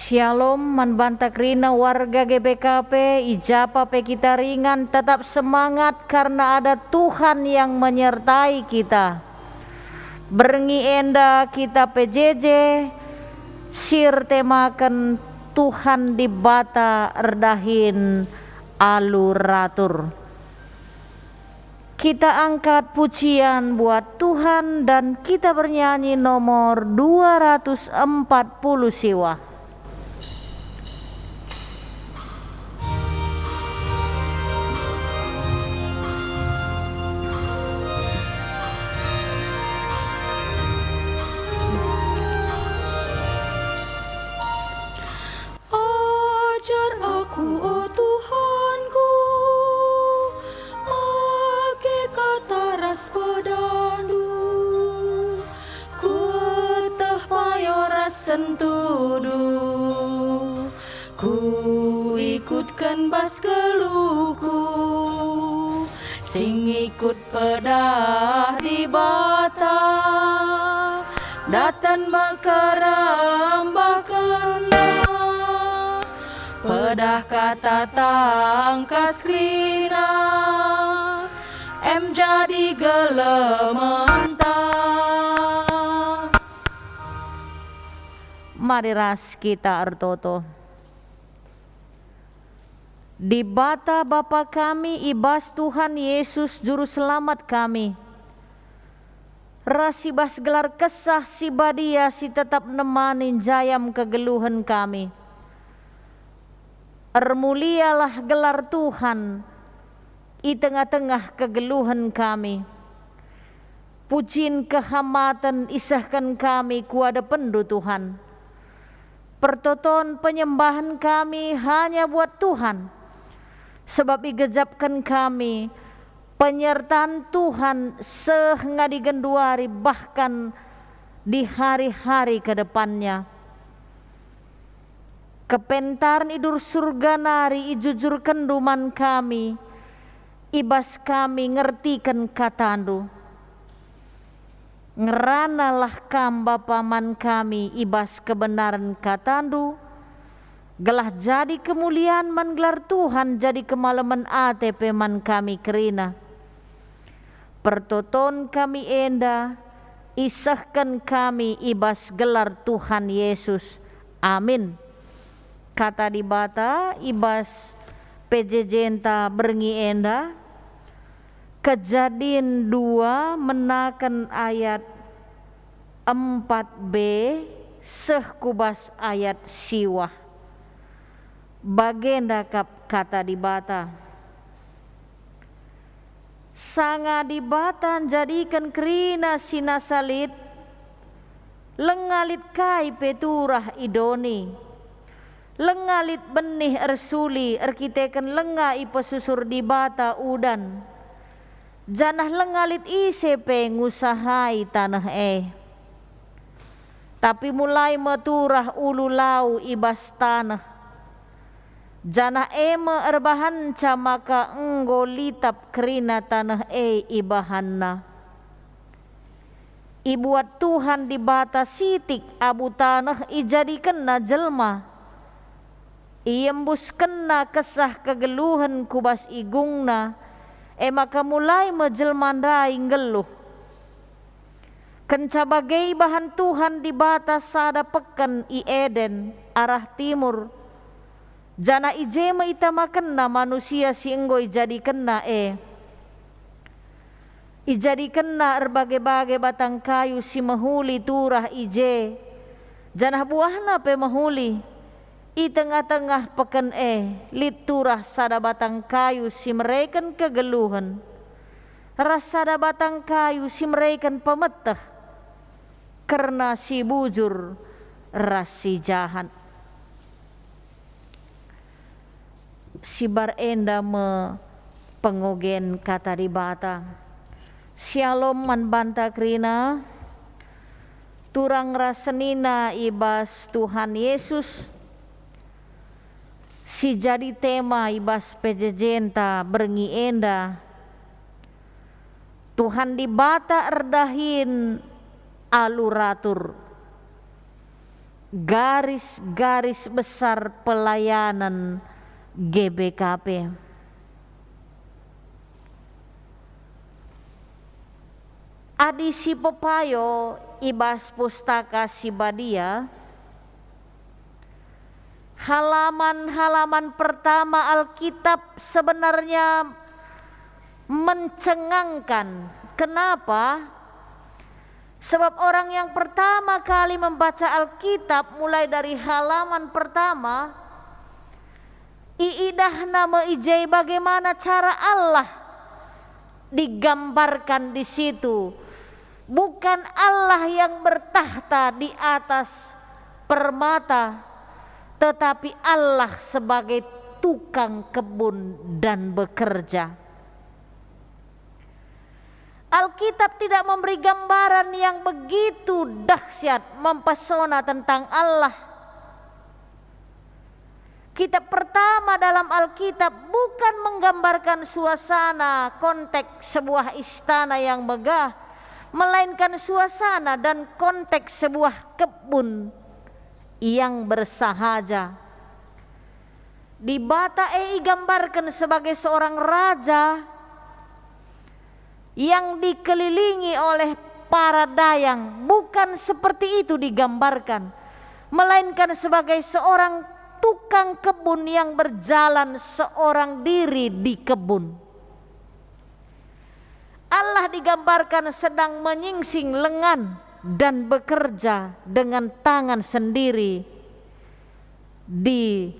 Shalom, manbanta krina warga GBKP, ijapa pe kita ringan, tetap semangat karena ada Tuhan yang menyertai kita. Berengi enda kita PJJ, sir temakan Tuhan di bata erdahin aluratur. Kita angkat pujian buat Tuhan dan kita bernyanyi nomor 240 siwa. Sentudu ku ikutkan bas keluhku, sing ikut pedah di bata, datan makaramba kena pedah kata tangkas krina, em jadi gelemanta. Mari ras kita artoto. Di bata Bapa kami, ibas Tuhan Yesus Juru Selamat kami. Ras ibas gelar kesah si badia si tetap nemanin jayam kegeluhan kami. Ermulialah gelar Tuhan i tengah-tengah kegeluhan kami. Pujiin kehamatan isahkan kami kuada pendu Tuhan. Pertoton penyembahan kami hanya buat Tuhan, sebab igejapkan kami penyertaan Tuhan sehingga digenduari bahkan di hari-hari ke depannya. Kepentaran idur surga nari ijujur kenduman kami, ibas kami ngertikan katandu. Ngeranalah kam Bapaman kami ibas kebenaran katandu, gelah jadi kemuliaan man gelar Tuhan jadi kemalaman ATP man kami kerina. Pertoton kami enda, isahkan kami ibas gelar Tuhan Yesus. Amin. Kata di bata ibas PJJ enta berengi enda. Kejadian 2 menakan ayat 4b sehkubas ayat siwah. Bagenda kata di bata. Sanga di batan jadikan kerina sinasalit, lengalit kai peturah idoni, lengalit benih ersuli erkiteken lenga ipesusur di bata udan. Janah lengalit isepe ngusahai tanah tapi mulai meturah ulu lau ibas tanah. Janah eme erbahanca maka enggo litap kerina tanah ibahanna. Ibuat Tuhan di bata sitik abu tanah ijadikenna jelma. Iembus kena kesah kegeluhan kubas igungna. Maka mulai mejelmandai ngeluh. Kencabagai bahan Tuhan di batas sada pekan i Eden arah timur. Jana ijema itamakenna manusia si enggo ijadikenna ijadikenna erbagai-bagai batang kayu si mahuli turah ije. Janah buahna pe mahuli. I tengah-tengah peken liturah sada batang kayu si mereken kegeluhan. Ras sada batang kayu si mereken pemeteh. Karena si bujur ras si jahat. Si barenda me pengogen kata di bata. Shalom man banta krina. Turang rasenina ibas Tuhan Yesus. si jadi tema ibas pejejenta berngi enda Tuhan di bata erdahin aluratur garis-garis besar pelayanan GBKP. Adi si pepayo ibas pustaka si badia halaman-halaman pertama Alkitab sebenarnya mencengangkan. Kenapa? Sebab orang yang pertama kali membaca Alkitab mulai dari halaman pertama iidah nama ijai bagaimana cara Allah digambarkan di situ. Bukan Allah yang bertahta di atas permata, tetapi Allah sebagai tukang kebun dan bekerja. Alkitab tidak memberi gambaran yang begitu dahsyat mempesona tentang Allah. Kitab pertama dalam Alkitab bukan menggambarkan suasana konteks sebuah istana yang megah, melainkan suasana dan konteks sebuah kebun yang bersahaja. Di bata gambarkan sebagai seorang raja yang dikelilingi oleh para dayang. Bukan seperti itu digambarkan, melainkan sebagai seorang tukang kebun yang berjalan seorang diri di kebun. Allah digambarkan sedang menyingsing lengan dan bekerja dengan tangan sendiri di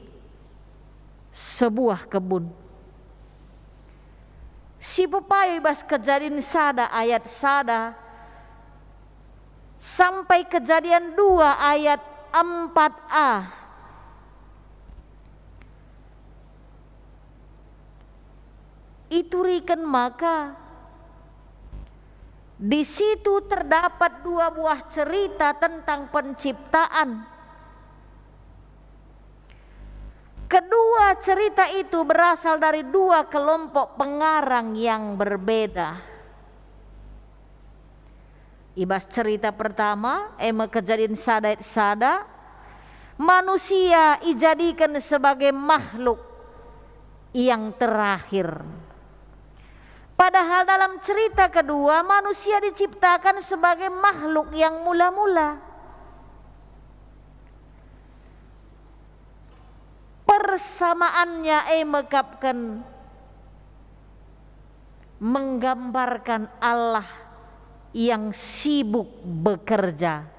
sebuah kebun. Si pepayo ibas Kejadian sada ayat sada sampai Kejadian 2 ayat 4a. Iturikan maka di situ terdapat 2 buah cerita tentang penciptaan. Kedua cerita itu berasal dari 2 kelompok pengarang yang berbeda. Ibas cerita pertama, Kejadian sada, manusia dijadikan sebagai makhluk yang terakhir. Padahal dalam cerita kedua, manusia diciptakan sebagai makhluk yang mula-mula. Persamaannya mengungkapkan menggambarkan Allah yang sibuk bekerja.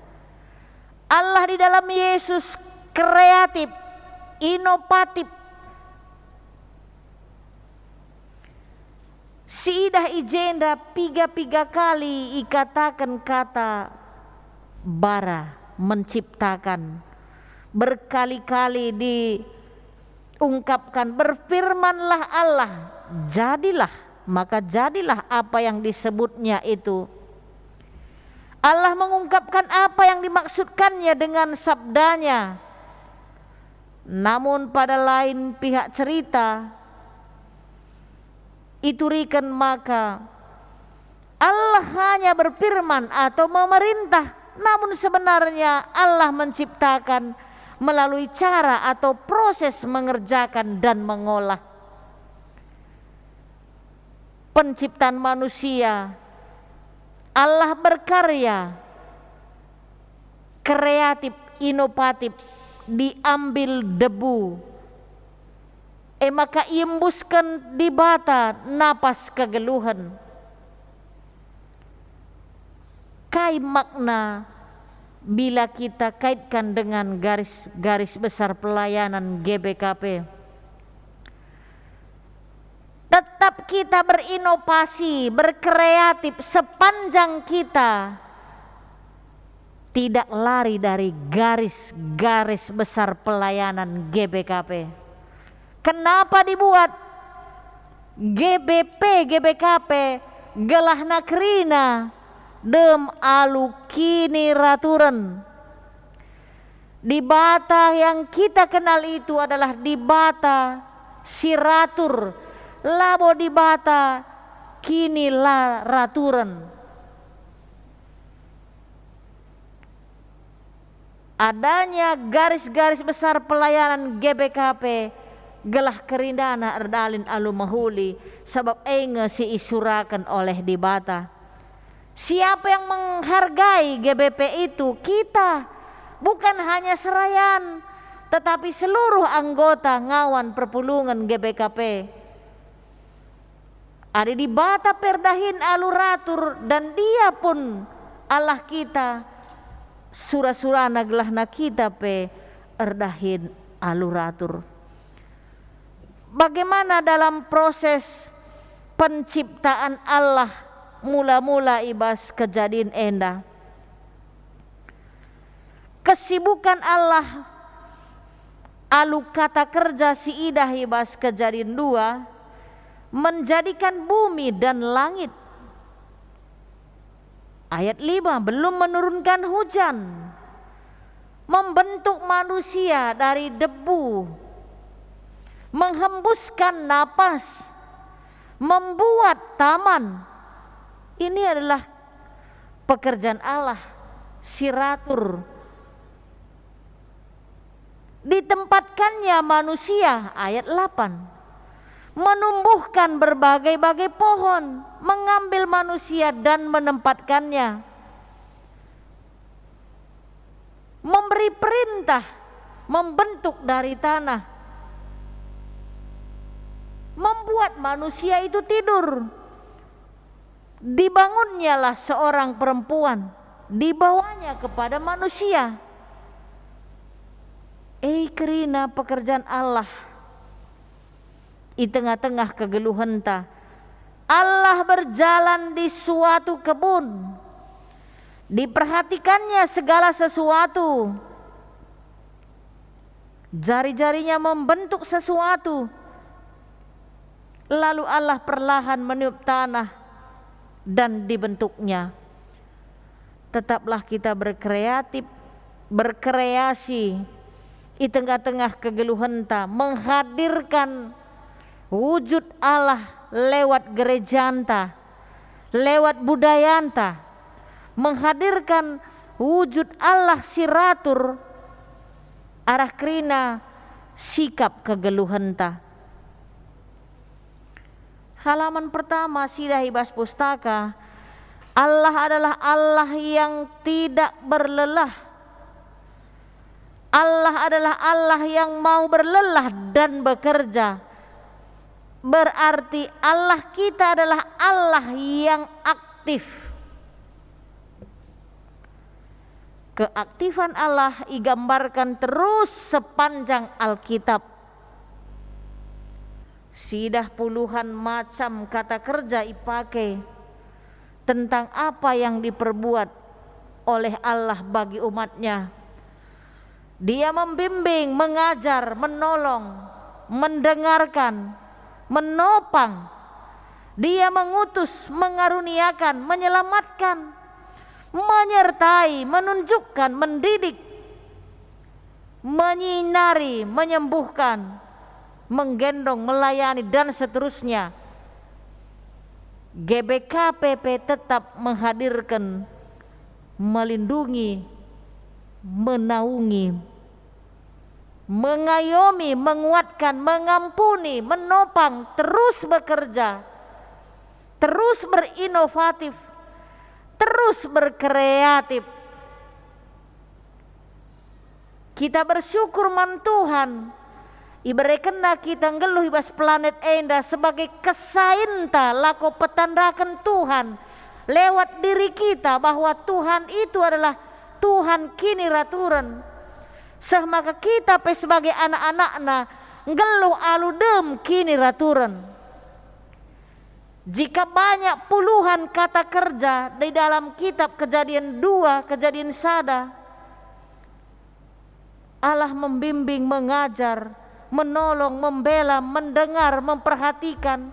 Allah di dalam Yesus kreatif, inovatif. Siidah ijenda 3 kali ikatakan kata bara, menciptakan. Berkali-kali diungkapkan, berfirmanlah Allah, jadilah, maka jadilah apa yang disebutnya itu. Allah mengungkapkan apa yang dimaksudkannya dengan sabdanya. Namun pada lain pihak cerita iturikan maka Allah hanya berfirman atau memerintah, namun sebenarnya Allah menciptakan melalui cara atau proses mengerjakan dan mengolah. Penciptaan manusia, Allah berkarya kreatif, inovatif, diambil debu. Maka iembuskan di bata napas kegeluhan. Kai makna bila kita kaitkan dengan garis besar pelayanan GBKP. Tetap kita berinovasi, berkreatif sepanjang kita tidak lari dari garis besar pelayanan GBKP. Kenapa dibuat GBKP gelahna kerina dem alu kini raturan. Di bata yang kita kenal itu adalah di bata siratur, labo di bata kini la raturen. Adanya garis-garis besar pelayanan GBKP gelah kerindana erdalin alu mahuli sebab enge si isurakan oleh di bata. Siapa yang menghargai GBP itu? Kita. Bukan hanya serayan, tetapi seluruh anggota ngawan perpulungan GBKP. Ada di bata perdahin aluratur dan dia pun Allah kita surah-surah nagelahna kita pe erdahin aluratur. Bagaimana dalam proses penciptaan Allah mula-mula ibas kejadian endah. Kesibukan Allah alu kata kerja si idah ibas kejadian 2 menjadikan bumi dan langit. Ayat 5 belum menurunkan hujan, membentuk manusia dari debu, menghembuskan napas, membuat taman. Ini adalah pekerjaan Allah, siratur. Ditempatkannya manusia, ayat 8, menumbuhkan berbagai-bagai pohon, mengambil manusia dan menempatkannya, memberi perintah, membentuk dari tanah, membuat manusia itu tidur. Dibangunnyalah seorang perempuan, dibawanya kepada manusia. Kerina pekerjaan Allah di tengah-tengah kegeluhan ta. Allah berjalan di suatu kebun, diperhatikannya segala sesuatu, jari-jarinya membentuk sesuatu, lalu Allah perlahan meniup tanah dan dibentuknya. Tetaplah kita berkreasi di tengah-tengah kegeluhan ta, menghadirkan wujud Allah lewat gerejanta, lewat budayanta, menghadirkan wujud Allah siratur arah kerina sikap kegeluhan ta. Halaman pertama sidah ibas pustaka, Allah adalah Allah yang tidak berlelah. Allah adalah Allah yang mau berlelah dan bekerja. Berarti Allah kita adalah Allah yang aktif. Keaktifan Allah digambarkan terus sepanjang Alkitab. Sidah puluhan macam kata kerja dipakai tentang apa yang diperbuat oleh Allah bagi umatnya. Dia membimbing, mengajar, menolong, mendengarkan, menopang. Dia mengutus, mengaruniakan, menyelamatkan, menyertai, menunjukkan, mendidik, menyinari, menyembuhkan, menggendong, melayani dan seterusnya. GBKPP tetap menghadirkan, melindungi, menaungi, mengayomi, menguatkan, mengampuni, menopang, terus bekerja, terus berinovatif, terus berkreatif. Kita bersyukur man Tuhan, ibarekenna kita ngeluh ibas planet enda sebagai kesainta lako petandakan Tuhan lewat diri kita bahwa Tuhan itu adalah Tuhan kini raturan. Maka kita pe sebagai anak-anakna ngeluh aludem kini raturan. Jika banyak puluhan kata kerja di dalam kitab Kejadian 2, Kejadian 1, Allah membimbing, mengajar, menolong, membela, mendengar, memperhatikan,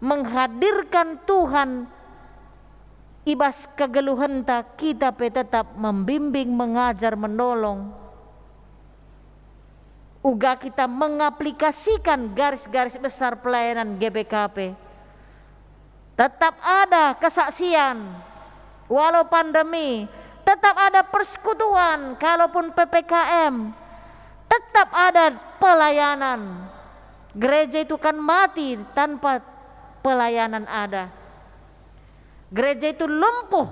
menghadirkan Tuhan. Ibas kegeluhan tak kita pe tetap membimbing, mengajar, menolong, uga kita mengaplikasikan garis-garis besar pelayanan GBKP. Tetap ada kesaksian walau pandemi, tetap ada persekutuan kalaupun PPKM, tetap ada pelayanan. Gereja itu kan mati tanpa pelayanan ada. Gereja itu lumpuh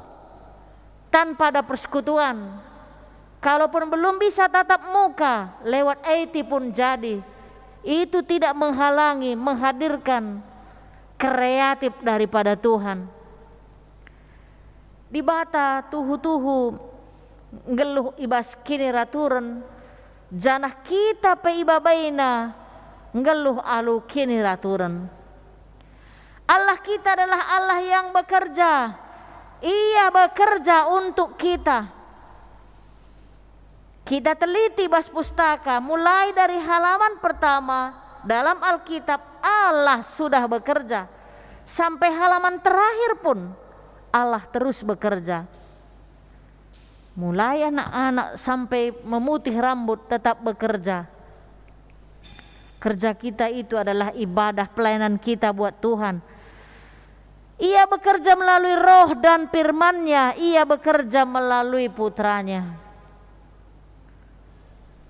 tanpa ada persekutuan. Kalaupun belum bisa tatap muka, lewat IT pun jadi. Itu tidak menghalangi menghadirkan kreatif daripada Tuhan. Di bata tuhu-tuhu ngeluh ibas kini raturen, janah kita pe ibabaina ngeluh alu kini raturen. Allah kita adalah Allah yang bekerja. Ia bekerja untuk kita. Kita teliti bas pustaka, mulai dari halaman pertama dalam Alkitab Allah sudah bekerja. Sampai halaman terakhir pun Allah terus bekerja. Mulai anak-anak sampai memutih rambut tetap bekerja. Kerja kita itu adalah ibadah pelayanan kita buat Tuhan. Ia bekerja melalui roh dan firman-Nya. Ia bekerja melalui putranya.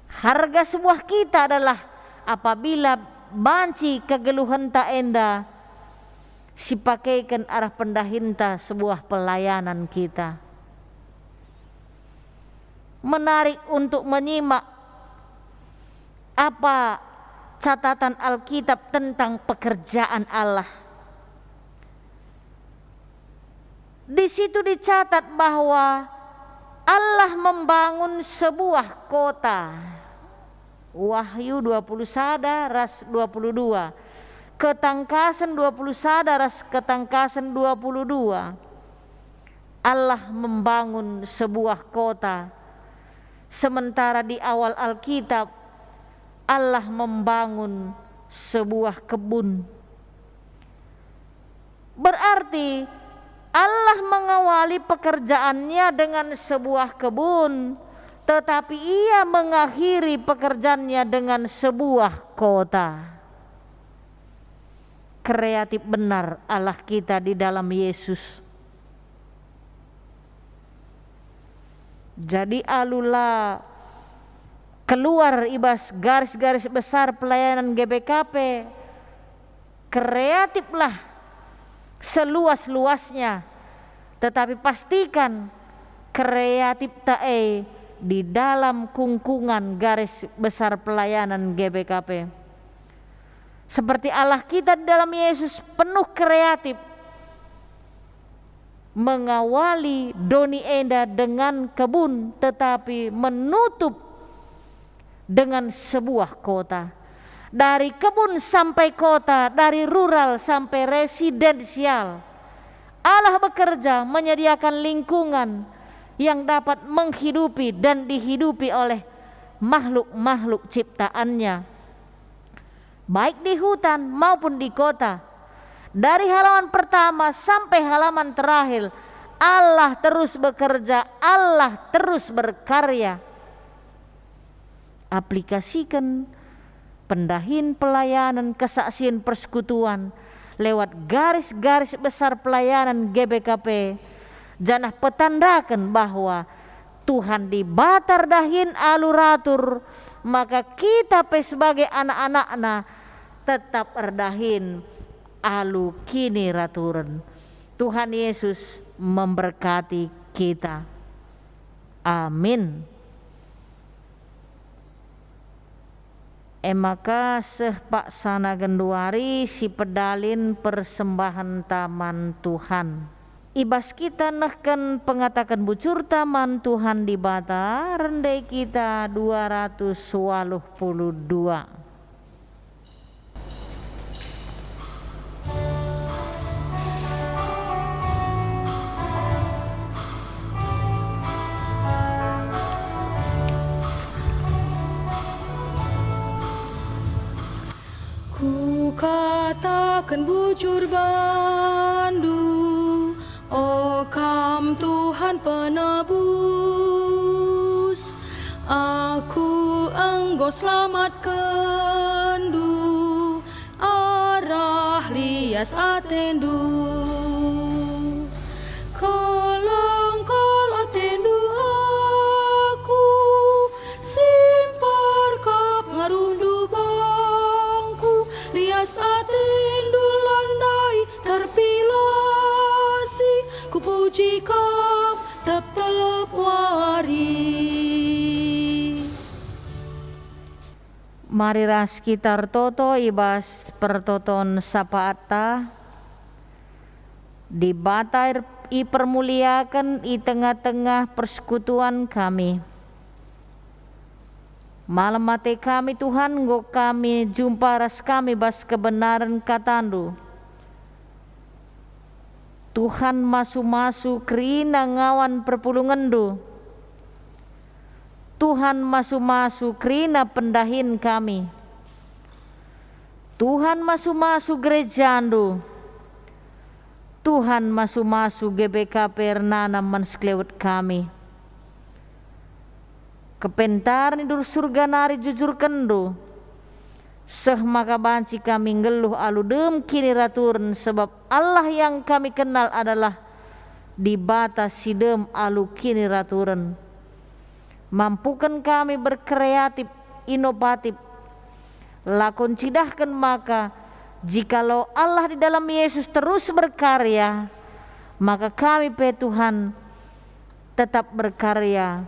Harga sebuah kita adalah apabila banci kegeluhan tak enda, si pakaikan arah pendahinta sebuah pelayanan kita. Menarik untuk menyimak apa catatan Alkitab tentang pekerjaan Allah. Di situ dicatat bahwa Allah membangun sebuah kota. Wahyu 20 sada ras 22. Ketangkasan 20 sada ras ketangkasan 22. Allah membangun sebuah kota. Sementara di awal Alkitab Allah membangun sebuah kebun. Berarti Allah mengawali pekerjaannya dengan sebuah kebun, tetapi Ia mengakhiri pekerjaannya dengan sebuah kota. Kreatif benar Allah kita di dalam Yesus. Jadi alula keluar ibas garis-garis besar pelayanan GBKP, kreatiflah seluas-luasnya, tetapi pastikan kreatif tae di dalam kungkungan garis besar pelayanan GBKP. Seperti Allah kita di dalam Yesus penuh kreatif mengawali doni enda dengan kebun, tetapi menutup dengan sebuah kota. Dari kebun sampai kota, dari rural sampai residensial, Allah bekerja menyediakan lingkungan yang dapat menghidupi dan dihidupi oleh makhluk-makhluk ciptaannya, baik di hutan maupun di kota. Dari halaman pertama sampai halaman terakhir, Allah terus bekerja, Allah terus berkarya. Aplikasikan pendahin pelayanan, kesaksian persekutuan lewat garis-garis besar pelayanan GBKP. Janah petandakan bahwa Tuhan di batar dahin aluratur, maka kita sebagai anak-anaknya tetap erdahin alu kini raturen. Tuhan Yesus memberkati kita. Amin. Maka pak sana genduari si pedalin persembahan taman Tuhan. Ibas kita nehken pengatakan bucur taman Tuhan di bata rendai kita 282. Ku katakan bujur bandu, oh kam Tuhan penebus, aku engkau selamatkan du arah lias atendu kolang kol atendu aku simpar kap ngarundu bangku lias atendu landai terpilasi ku puji kap tep wari. Mari ras kitar toto ibas pertoton sapaata di bata i permuliakan i tengah-tengah persekutuan kami. Malam mate kami Tuhan nggo kami jumpa ras kami bas kebenaran katandu. Tuhan masu-masu kerina ngawan perpulungandu. Tuhan masu-masu kerina pendahin kami. Tuhan masu-masu gerejandu. Tuhan masu-masu GBK pernana mensklewet kami. Kepentar ni dur surga nari jujur kendu. Seh maka banci kami ngeluh alu dem kini raturun sebab Allah yang kami kenal adalah di batas sidem alu kini raturun. Mampukan kami berkreatif, inovatif. Lakon cidahkan maka jikalau Allah di dalam Yesus terus berkarya, maka kami pe Tuhan tetap berkarya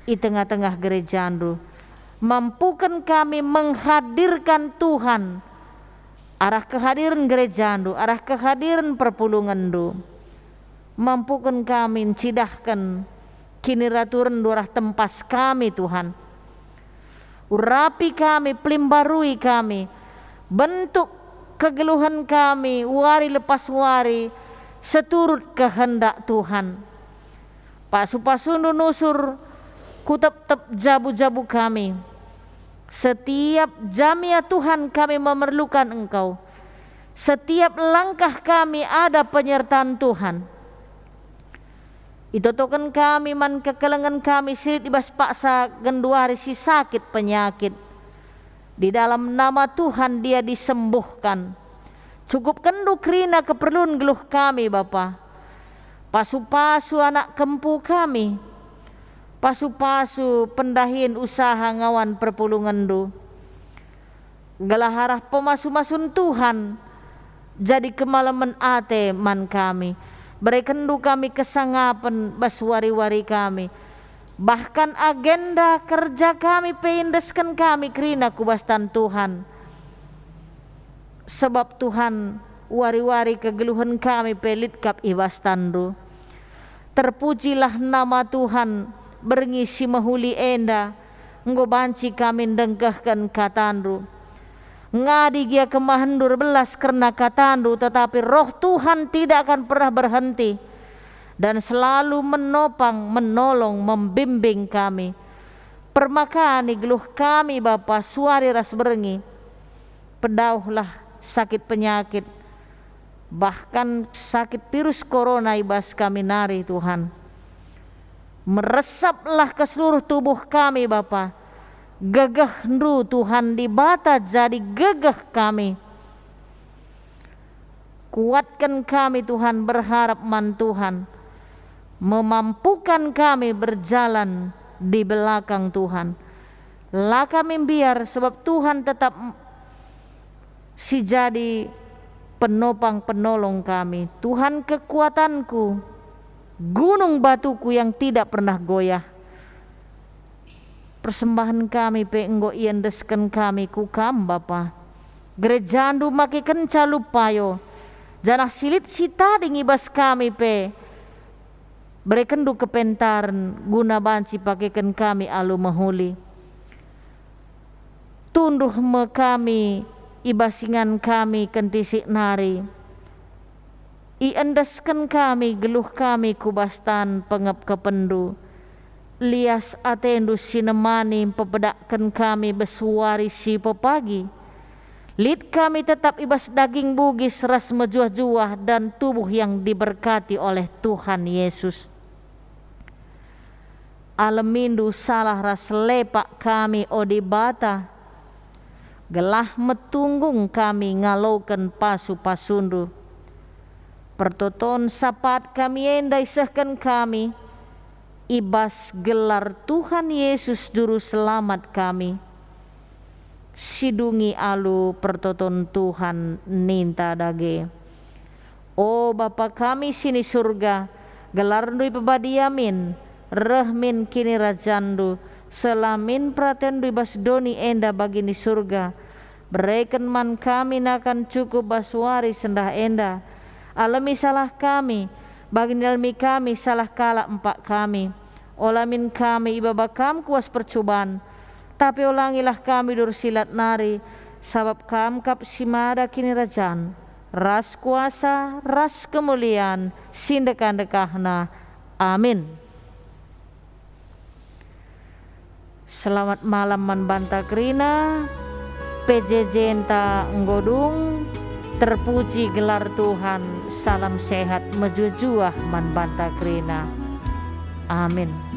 di tengah-tengah gerejandu. Mampukan kami menghadirkan Tuhan arah kehadiran gerejandu, arah kehadiran perpulungandu. Mampukan kami cidahkan kini raturan durah tempas kami Tuhan. Urapi kami, pelimbarui kami, bentuk kegeluhan kami wari lepas wari seturut kehendak Tuhan. Pasu-pasundu nusur kutep-tep jabu-jabu kami. Setiap jamia Tuhan kami memerlukan Engkau. Setiap langkah kami ada penyertaan Tuhan. Itotokan kami man kekelengan kami silit ibas paksa genduari si sakit penyakit. Di dalam nama Tuhan dia disembuhkan. Cukup kendu kerina keperluan geluh kami Bapa. Pasu-pasu anak kempu kami. Pasu-pasu pendahin usaha ngawan perpulungan du. Gelaharah pemasu-masun Tuhan. Jadi kemalaman ate man kami. Berekendu kami kesangapan baswari-wari kami. Bahkan agenda kerja kami peindeskan kami kerina kubastan Tuhan. Sebab Tuhan wari-wari kegeluhan kami pelit kap ibastandu. Terpujilah nama Tuhan berngisi mahuli enda. Nggo banci kami dengkahkan katandu. Ngadi gia kemahendur belas karena katandu, tetapi roh Tuhan tidak akan pernah berhenti dan selalu menopang, menolong, membimbing kami. Permakani geluh kami Bapa suari ras berengi. Pedauhlah sakit penyakit, bahkan sakit virus corona ibas kami nari Tuhan. Meresaplah ke seluruh tubuh kami Bapa. Gegah ndu Tuhan di bata jadi gegah kami. Kuatkan kami Tuhan berharap man Tuhan. Memampukan kami berjalan di belakang Tuhan. Lah kami biar sebab Tuhan tetap si jadi penopang penolong kami. Tuhan kekuatanku, gunung batuku yang tidak pernah goyah. Persembahan kami pe enggo iendeskan kami kukam Bapa. Gerejandu maki kenca lupayo. Janah silit sita dingibas kami pe. Berekendu kepentaran guna banci pakaikan kami alu mahuli. Tunduh me kami ibasingan kami kentisik nari. Iendeskan kami geluh kami kubastan pengep kependu. Lias atendu sinemani pepedakkan kami besuari si pepagi. Lid kami tetap ibas daging bugis ras mejuah-juah dan tubuh yang diberkati oleh Tuhan Yesus. Alamindu salah ras lepak kami odi bata. Gelah metunggung kami ngalaukan pasu-pasundu. Pertoton sapat kami endai sehkan kami. Ibas gelar Tuhan Yesus Juru Selamat kami. Sidungi alu pertoton Tuhan ninta dage. O Bapa kami sini surga, gelar ndui pebadiamin, rehmin kini rajandu, selamin pratendu ibas doni enda bagini surga. Bereken man kami nakan cukup baswari sendah enda. Alami salah kami, bagini almi kami salah kala empak kami. Olamin kami ibabakam kuas percobaan, tapi ulangilah kami dur silat nari, sabab kam kap simada kini rajan. Ras kuasa, ras kemuliaan, sindekan dekahna. Amin. Selamat malam man banta krina, PJJ enta nggodung, terpuji gelar Tuhan, salam sehat mejujuah man banta krina. Amin.